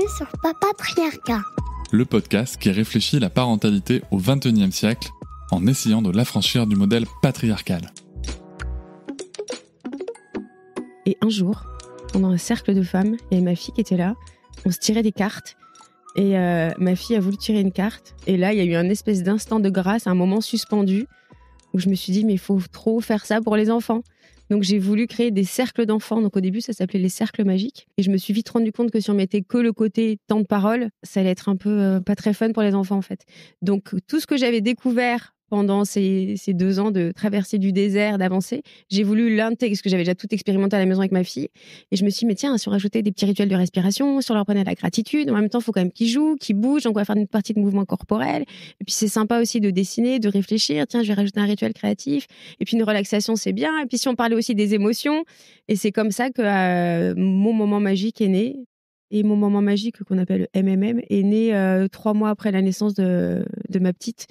sur Papatriarcat, le podcast qui réfléchit la parentalité au XXIe siècle en essayant de l'affranchir du modèle patriarcal. Et un jour, pendant un cercle de femmes, il y avait ma fille qui était là, on se tirait des cartes, et ma fille a voulu tirer une carte, et là il y a eu un espèce d'instant de grâce, un moment suspendu, où je me suis dit mais il faut trop faire ça pour les enfants. Donc j'ai voulu créer des cercles d'enfants, donc au début ça s'appelait les cercles magiques, et je me suis vite rendu compte que si on mettait que le côté temps de parole, ça allait être un peu pas très fun pour les enfants en fait. Donc tout ce que j'avais découvert pendant ces 2 ans de traversée du désert, d'avancer, j'ai voulu l'intégrer, parce que j'avais déjà tout expérimenté à la maison avec ma fille. Et je me suis dit, mais tiens, si on rajoutait des petits rituels de respiration, si on leur apprenait de la gratitude, en même temps, il faut quand même qu'ils jouent, qu'ils bougent, donc on va faire une partie de mouvement corporel. Et puis c'est sympa aussi de dessiner, de réfléchir. Tiens, je vais rajouter un rituel créatif. Et puis une relaxation, c'est bien. Et puis si on parlait aussi des émotions. Et c'est comme ça que mon moment magique est né. Et mon moment magique, qu'on appelle MMM, est né 3 mois après la naissance de ma petite.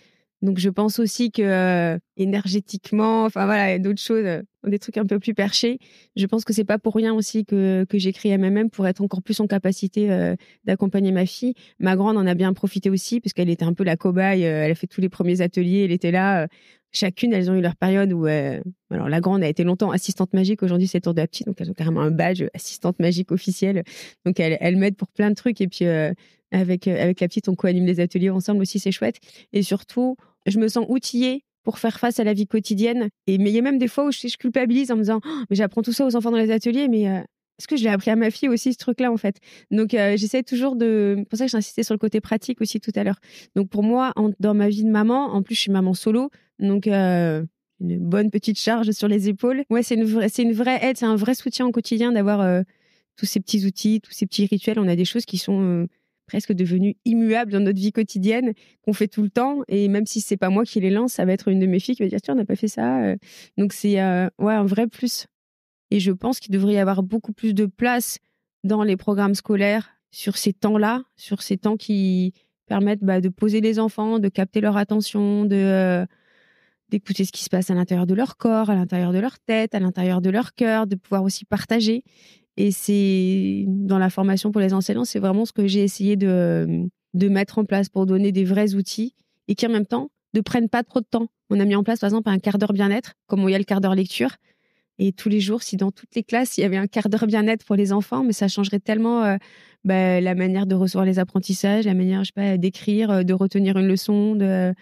Donc, je pense aussi que énergétiquement, enfin voilà, il y a d'autres choses, des trucs un peu plus perchés. Je pense que c'est pas pour rien aussi que j'ai créé MMM pour être encore plus en capacité d'accompagner ma fille. Ma grande en a bien profité aussi parce qu'elle était un peu la cobaye. Elle a fait tous les premiers ateliers. Elle était là. Chacune, elles ont eu leur période où... alors, la grande a été longtemps assistante magique. Aujourd'hui, c'est le tour de la petite. Donc, elles ont carrément un badge assistante magique officielle. Donc, elle m'aide pour plein de trucs. Et puis, avec la petite, on co-anime les ateliers ensemble aussi. C'est chouette. Et surtout, je me sens outillée pour faire face à la vie quotidienne. Mais il y a même des fois où je culpabilise en me disant « mais j'apprends tout ça aux enfants dans les ateliers, mais est-ce que je l'ai appris à ma fille aussi, ce truc-là, en fait ?» Donc, j'essaie toujours de... C'est pour ça que j'ai insisté sur le côté pratique aussi tout à l'heure. Donc, pour moi, dans ma vie de maman, en plus, je suis maman solo, donc une bonne petite charge sur les épaules. Ouais, c'est une vraie aide, c'est un vrai soutien au quotidien d'avoir tous ces petits outils, tous ces petits rituels. On a des choses qui sont... presque devenues immuables dans notre vie quotidienne, qu'on fait tout le temps. Et même si c'est pas moi qui les lance, ça va être une de mes filles qui va dire « tiens, on n'a pas fait ça ». Donc c'est un vrai plus. Et je pense qu'il devrait y avoir beaucoup plus de place dans les programmes scolaires sur ces temps-là, sur ces temps qui permettent de poser les enfants, de capter leur attention, d'écouter ce qui se passe à l'intérieur de leur corps, à l'intérieur de leur tête, à l'intérieur de leur cœur, de pouvoir aussi partager. Et c'est dans la formation pour les enseignants, c'est vraiment ce que j'ai essayé de mettre en place pour donner des vrais outils et qui en même temps ne prennent pas trop de temps. On a mis en place par exemple un quart d'heure bien-être, comme il y a le quart d'heure lecture. Et tous les jours, si dans toutes les classes, il y avait un quart d'heure bien-être pour les enfants, mais ça changerait tellement la manière de recevoir les apprentissages, la manière, d'écrire, de retenir une leçon, de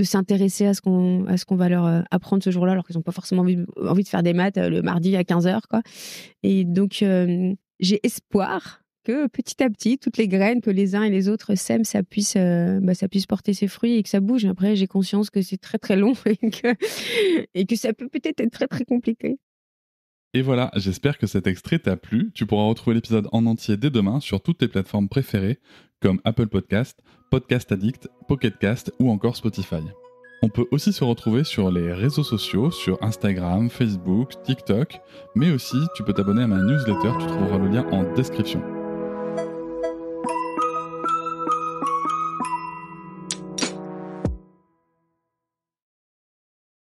s'intéresser à ce qu'on va leur apprendre ce jour-là, alors qu'ils n'ont pas forcément envie de faire des maths le mardi à 15h, quoi. Et donc, j'ai espoir que petit à petit, toutes les graines que les uns et les autres sèment, ça puisse porter ses fruits et que ça bouge. Après, j'ai conscience que c'est très, très long et que ça peut peut-être être très, très compliqué. Et voilà, j'espère que cet extrait t'a plu. Tu pourras retrouver l'épisode en entier dès demain sur toutes tes plateformes préférées comme Apple Podcast, Podcast Addict, Pocket Cast ou encore Spotify. On peut aussi se retrouver sur les réseaux sociaux, sur Instagram, Facebook, TikTok, mais aussi tu peux t'abonner à ma newsletter, tu trouveras le lien en description.